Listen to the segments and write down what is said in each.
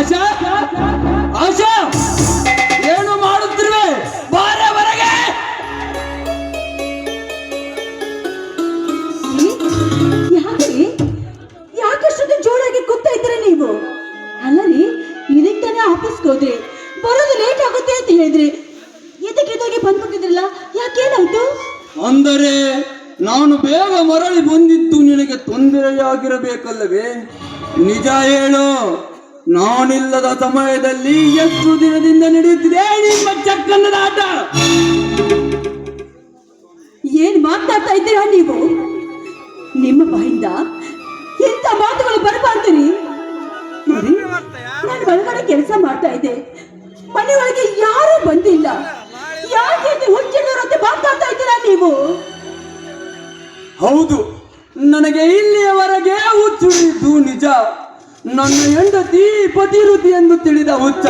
ಆಶಾ, ಆಶಾ, ಏನು ಮಾಡುತ್ತಿರುವೆ? ಬಾರೆ ಹೊರಗೆ. ಯಾಕಷ್ಟೊಂದು ಜೋರಾಗಿ ಕೂಗ್ತಾ ಇದ್ದೀರ ನೀವು? ಅಲ್ಲ ರೀ, ಇದಕ್ಕೆ ತಾನೇ ಆಫೀಸ್ಗೆ ಹೋದ್ರಿ, ಬರೋದು ಲೇಟ್ ಆಗುತ್ತೆ ಅಂತ ಹೇಳಿದ್ರಿ, ಇದಕ್ಕೆ ಬಂದ್ಬಿಟ್ಟಿದ್ರಲ್ಲ, ಯಾಕೇನಾಯ್ತು? ಅಂದರೆ ನಾನು ಬೇಗ ಮರಳಿ ಬಂದಿದ್ದು ನಿನಗೆ ತೊಂದರೆಯಾಗಿರಬೇಕಲ್ಲವೇ? ನಿಜ ಹೇಳು, ನಾನಿಲ್ಲದ ಸಮಯದಲ್ಲಿ ಎಷ್ಟು ದಿನದಿಂದ ನಡೆಯುತ್ತಿದೆ ನಿಮ್ಮ ಚಕ್ಕಂದದ ಆಟ? ಏನ್ ಮಾತಾಡ್ತಾ ಇದ್ದೀರಾ ನೀವು? ನಿಮ್ಮ ಬಾಯಿಂದ ಎಂತ ಮಾತುಗಳು ಬರಬಾರ್ದು ರೀ. ನಾನು ಒಳಗಡೆ ಕೆಲಸ ಮಾಡ್ತಾ ಇದ್ದೆ, ಮನೆ ಒಳಗೆ ಯಾರೂ ಬಂದಿಲ್ಲ, ಯಾಕೆ ಹುಚ್ಚಿಡೋರಂತೆ ಮಾತಾಡ್ತಾ ಇದ್ದೀರಾ ನೀವು? ಹೌದು, ನನಗೆ ಇಲ್ಲಿಯವರೆಗೆ ಹುಚ್ಚುಳಿದ್ದು ನಿಜ. ನನ್ನ ಹೆಂಡತಿ ಪತಿರುತಿ ಎಂದು ತಿಳಿದ ಹುಚ್ಚ,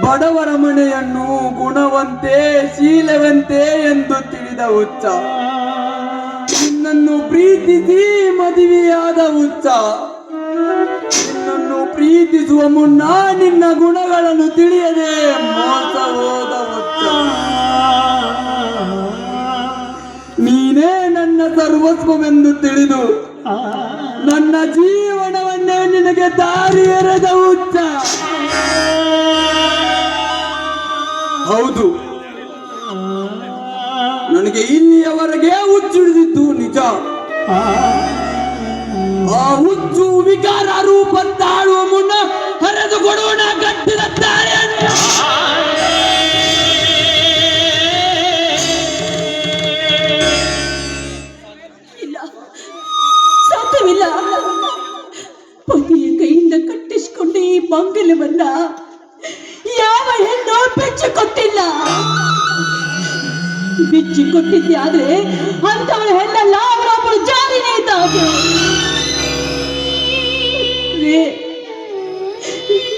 ಬಡವರ ಮನೆಯನ್ನು ಗುಣವಂತೆ ಶೀಲವಂತೆ ಎಂದು ತಿಳಿದ ಹುಚ್ಚ, ನಿನ್ನನ್ನು ಪ್ರೀತಿಸಿ ಮದುವೆಯಾದ ಹುಚ್ಚ, ನಿನ್ನನ್ನು ಪ್ರೀತಿಸುವ ಮುನ್ನ ನಿನ್ನ ಗುಣಗಳನ್ನು ತಿಳಿಯದೆ ಮೋಸ ಹೋದ ಹುಚ್ಚ. ನೀನೇ ನನ್ನ ಸರ್ವಸ್ವವೆಂದು ತಿಳಿದು ನನ್ನ ಜೀವನವನ್ನೇ ನಿನಗೆ ದಾರಿ ಎರೆದ ಹುಚ್ಚ. ಹೌದು, ನನಗೆ ಇಲ್ಲಿಯವರೆಗೆ ಹುಚ್ಚುಳಿದಿದ್ದು ನಿಜ. ಆ ಹುಚ್ಚು ವಿಕಾರ ರೂಪ ತಾಳುವ ಮುನ್ನ ಹರಿದು ಕೊಡೋಣ ಗಟ್ಟಿದ ತಾಳೆಯನ್ನು. ಸಾಧ್ಯವಿಲ್ಲ. ಪತಿಯ ಕೈಯಿಂದ ಕಟ್ಟಿಸಿಕೊಂಡ ಈ ಮಂಗಲವನ್ನ ಯಾವ ಹೆಣ್ಣು ಬೆಚ್ಚಿಕೊಟ್ಟಿಲ್ಲ. ಬಿಚ್ಚಿಕೊಟ್ಟಿದ್ದೆ ಆದ್ರೆ ಅಂತವಳ ಹೆಣ್ಣಲ್ಲ, ಅವರೊಬ್ಬಳು ಜಾರಿನೇ ಇದ್ದಾಗೆ.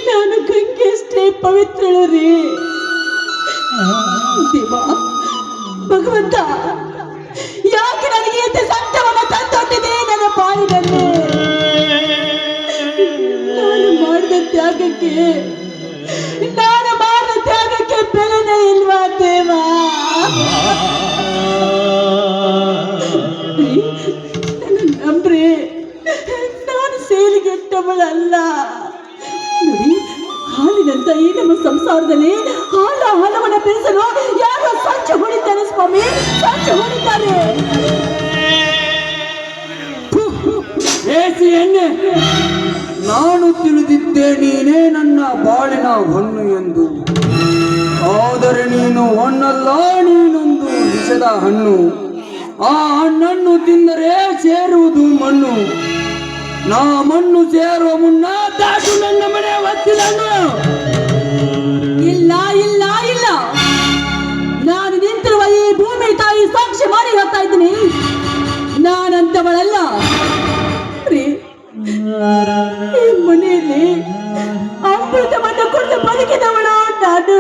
ನಾನು ಗಂಗೆಷ್ಟೇ ಪವಿತ್ರಳು ರೀ. ದೇವ ಭಗವಂತ, ಯಾಕೆ ನನಗೆ ಎಂತ ಸಂಕಟವನ್ನು ತಂದೊಡ್ಡಿದೆ ನನ್ನ ಬಾಯಿನಲ್ಲಿ? ನಾನು ಮಾಡಿದ ತ್ಯಾಗಕ್ಕೆ ಬೆಲೆನೇ ಇಲ್ವಾ ದೇವ? ನನ್ನ ನಂಬ್ರಿ, ನಾನು ಸೇಲಿಗೆಟ್ಟವಳಲ್ಲ ನೋಡಿ. ಹಾಲಿನಂತ ಈ ನಮ್ಮ ಸಂಸಾರದಲ್ಲಿ ಹಲವನ್ನ ಬೆಳೆಸಲು ಯಾರೋ ಸಂಚು ಹೊಡಿತಾರೆ ಸ್ವಾಮಿ, ಸಂಚು ಹೊಡಿತಾರೆ. ಎಣ್ಣೆ, ನಾನು ತಿಳಿದಿದ್ದೆ ನೀನೇ ನನ್ನ ಬಾಳಿನ ಹೊನ್ನು ಎಂದು. ಆದರೆ ನೀನು ಹೊನ್ನಲ್ಲ, ನೀನೊಂದು ವಿಷದ ಹಣ್ಣು. ಆ ಹಣ್ಣನ್ನು ತಿಂದರೆ ಸೇರುವುದು ಮಣ್ಣು. ನಾ ಮಣ್ಣು ಸೇರುವ ಮುನ್ನ ದಾಟು ನನ್ನ ಮನೆ ಒತ್ತಿದನು. ಇಲ್ಲ ಇಲ್ಲ ಇಲ್ಲ, ನಾನು ನಿಂತಿರುವ ಈ ಭೂಮಿ ತಾಯಿ ಸಾಕ್ಷಿ ಮಾಡಿ ಹೇಳ್ತಾ ಇದ್ದೀನಿ, ನಾನಂತವಳಲ್ಲ. ಈ ಮನೆಯಲ್ಲಿ ಅಮೃತವನ್ನು ಕೊಟ್ಟು ಬದುಕಿದವಳು ನಾನು.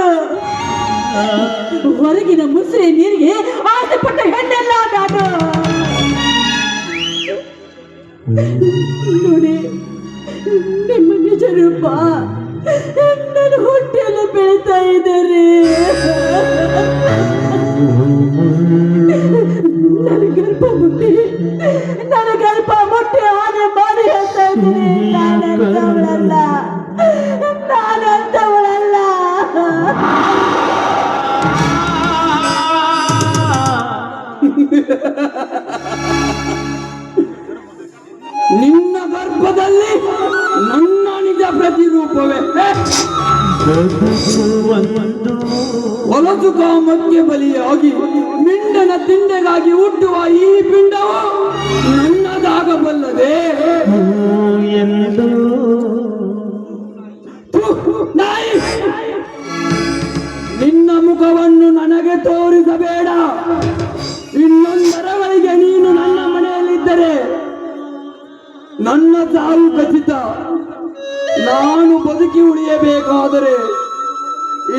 ಹೊರಗಿನ ಮುಸುರೆ ನೀರಿಗೆ ಆಸೆ ಪಟ್ಟ ಹೆಣ್ಣೆಲ್ಲ ನಾನು. ನೋಡಿ, ನಿಮ್ಮ ನಿಜ ರೂಪ ನನ್ನ ಹೊಟ್ಟೆಯಲ್ಲಿ ಬೆಳೀತಾ ಇದ್ದಾರೆ. ನನ್ನ ಗರ್ಭ ಮುಟ್ಟಿ ಹಾಗೆ ಮಾಡಿ ಹೇಳ್ತಾ ಇದ್ದೀನಿ, ನಾನಂತವಳಲ್ಲ. ನಿನ್ನ ಗರ್ಭದಲ್ಲಿ ನನ್ನ ನಿಜ ಪ್ರತಿರೂಪವೇ. ಹೊಲಸು ಕಾಮಕ್ಕೆ ಬಲಿಯಾಗಿ ಮಿಂಡನ ತಿಂಡೆಗಾಗಿ ಹುಟ್ಟುವ ಈ ಪಿಂಡವು ನನ್ನದಾಗಬಲ್ಲದೆ ಎಂದು ನಾಯಿ. ನಿನ್ನ ಮುಖವನ್ನು ನನಗೆ ತೋರಿಸಬೇಡ. ಇನ್ನೊಂದರವರೆಗೆ ನೀನು ನನ್ನ ಮನೆಯಲ್ಲಿದ್ದರೆ ನನ್ನ ಸಾವು ಖಚಿತ. ನಾನು ಬದುಕಿ ಉಳಿಯಬೇಕಾದರೆ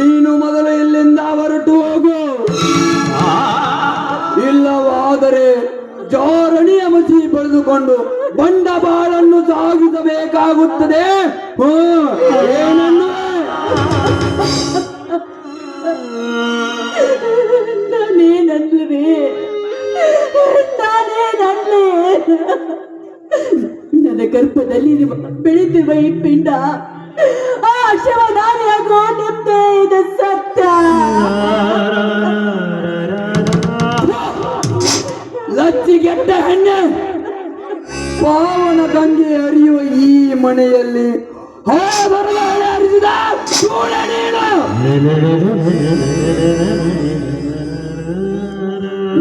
ಇನ್ನು ಮೊದಲು ಇಲ್ಲಿಂದ ಹೊರಟು ಹೋಗು. ಇಲ್ಲವಾದರೆ ಜಾರಣಿಯ ಮಸಿ ಪಡೆದುಕೊಂಡು ಬಂಡವಾಳನ್ನು ಸಾಗಿಸಬೇಕಾಗುತ್ತದೆ. ಏನನ್ನು ನಾನೇನನ್ನುವೆ, ನಾನೇನನ್ಲೆ? ನನ್ನ ಗರ್ಭದಲ್ಲಿ ಬೆಳೆದಿರುವ ಈ ಪಿಂಡ ಆ ಶವ ನಾನೆಯಾಗೋ ನಿಮ್ದೇ ಇದು ಸತ್ಯ. ಲಚ್ಚಿಗೆಟ್ಟ ಹೆಣ್ಣೆ, ಪಾವನ ಗಂಗೆ ಹರಿಯುವ ಈ ಮನೆಯಲ್ಲಿ ಹರಿಸಿದ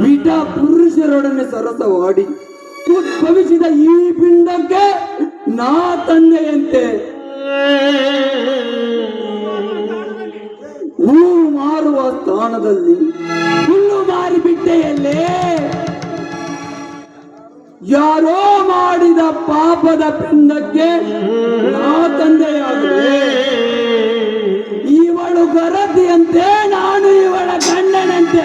ವಿಟ ಪುರುಷರೊಡನೆ ಸರಸವಾಡಿ ಉದ್ಭವಿಸಿದ ಈ ಪಿಂಡಕ್ಕೆ ನಾ ತಂದೆಯಂತೆ ಹೂ ಮಾರುವ ಸ್ಥಾನದಲ್ಲಿ ಹುಲ್ಲು ಮಾರಿಬಿಟ್ಟೆಯಲ್ಲೇ. ಯಾರೋ ಮಾಡಿದ ಪಾಪದ ಪಿಂಡಕ್ಕೆ ನಾ ತಂದೆಯಾಗುವೆ. ಇವಳು ಗರತಿಯಂತೆ, ನಾನು ಇವಳ ಗಂಡನಂತೆ.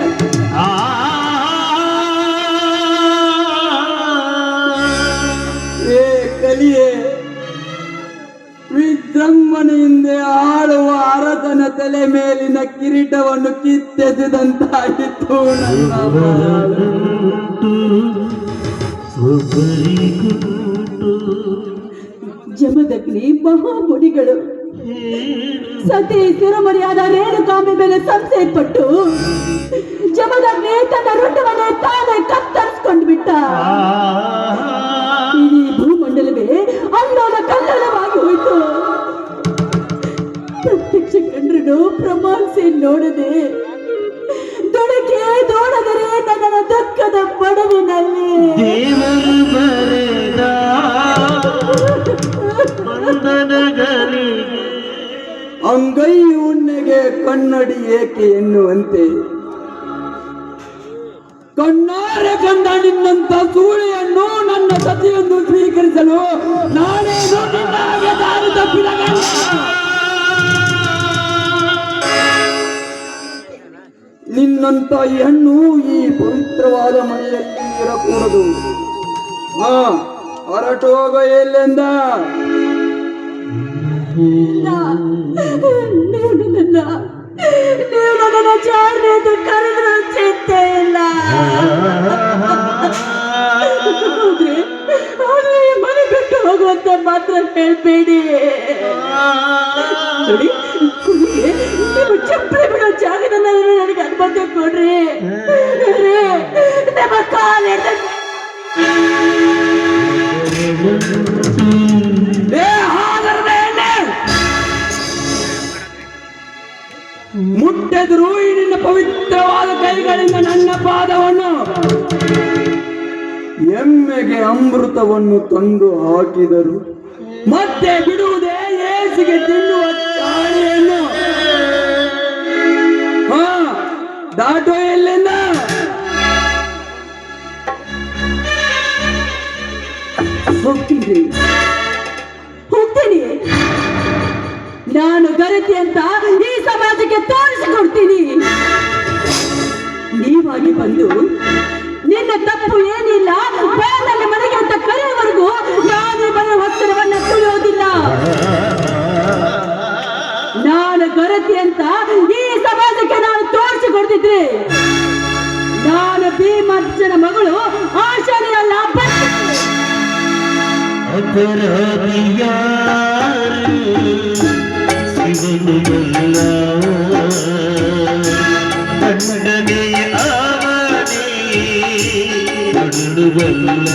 ಏ ಕಲಿಯೇ, ವಿಜೃಂಭಣೆಯಿಂದ ಆಳುವ ಅರಸನ ತಲೆ ಮೇಲಿನ ಕಿರೀಟವನ್ನು ಕಿತ್ತೆಸೆದಂತಾಗಿತ್ತು ನನ್ನ ಬಾಳು. ಜಮದಗ್ನಿ ಮಹಾಮುನಿಗಳು ಸತಿ ತಿರುಮರಿಯಾದ ರೇಣುಕಾಂಬೆ ಮೇಲೆ ಸಂಶಯಪಟ್ಟು ಜಮದಗ್ನಿ ತನ್ನ ರುಂಡವನ್ನೇ ತಾನೇ ಕತ್ತರಿಸಿಕೊಂಡು ಬಿಟ್ಟ. ಇಡೀ ಭೂಮಂಡಲವೇ ಅಲ್ಲೋಲ ಕಲ್ಲೋಲವಾಗಿ ಹೋಯಿತು. ಪ್ರತ್ಯಕ್ಷ ಕಂಡ್ರು ಪ್ರಮಾಣಿಸಿ ನೋಡದೆ ದೊಡಕೆ ದೋಡದರೆ ನನ್ನ ದುಃಖದ ಪಡವಿನಲ್ಲಿ ದೇವರು ಬರೆದ ಅಂಗೈ ಉಣ್ಣೆಗೆ ಕನ್ನಡಿ ಏಕೆ ಎನ್ನುವಂತೆ ಕಣ್ಣಾರೆ ಕಂಡ ನಿನ್ನಂತ ಸೂಳೆಯನ್ನು ನನ್ನ ಸತಿಯನ್ನು ಸ್ವೀಕರಿಸಲು ನಾನೇನು ನಿನ್ನಾಗೆ ದಾರಿ ತಪ್ಪಿದ ಗಂಡ. ನಿನ್ನಂತ ಹೆಣ್ಣು ಈ ಪವಿತ್ರವಾದ ಮನೆಯಲ್ಲಿ ಇರಕೂಡದು. ಹೊರಟು ಹೋಗೋ ಎಲ್ಲಿಂದ. ನೀವು ನನ್ನ ಜಾಡ್ರೆದು ಕರೆದ್ರು ಚಿಂತೆ ಇಲ್ಲ. ಆದ್ರೆ ಈ ಮನೆ ಬಿಟ್ಟು ಹೋಗುವಂತ ಮಾತ್ರ ಹೇಳ್ಬೇಡಿ. ನೋಡಿ, ನೀವು ಚಪ್ಪಲಿ ಬಿಡೋ ಜಾಗದಲ್ಲಿ ನನಗೆ ಅನುಮತಿ ಕೊಡ್ರಿ. ನಿಮ್ಮ ಕಾಲ ಮುಟ್ಟೆದ್ರು ಈ ನಿನ್ನ ಪವಿತ್ರವಾದ ಕೈಗಳಿಂದ ನನ್ನ ಪಾದವನ್ನು ಎಮ್ಮೆಗೆ ಅಮೃತವನ್ನು ತಂದು ಹಾಕಿದರು. ಮತ್ತೆ ಬಿಡುವುದೇ ಏಸಿಗೆ ತಿನ್ನುವ ಚಾಳಿಯನ್ನು. ದಾಟೋ ಎಲ್ಲಿಂದ. ಹೋಗ್ತೀನಿ ಹೋಗ್ತೀನಿ. ನಾನು ಗರತಿ ಅಂತ ಈ ಸಮಾಜಕ್ಕೆ ತೋರಿಸಿಕೊಡ್ತೀನಿ. ನೀವಾಗಿ ಬಂದು ನಿನ್ನ ತಪ್ಪು ಏನಿಲ್ಲ ಬೇರೆ ಮನೆಗೆ ಅಂತ ಕರೆಯುವವರೆಗೂ ನಾನು ಬರೋ ಒತ್ತಡವನ್ನ ತುಳಿಯೋದಿಲ್ಲ. ನಾನು ಗರತಿ ಅಂತ ಈ ಸಮಾಜಕ್ಕೆ ನಾನು ತೋರಿಸಿಕೊಡ್ತಿದ್ದೆ. ನಾನು ಭೀಮರ್ಜನ ಮಗಳು ಆಶಾನೆ ಅಲ್ಲ. ಶಿವನುಗಲ್ಲ ಕಣ್ಣನೆ ಆವನೆ ಕಣ್ಣುಗಲ್ಲ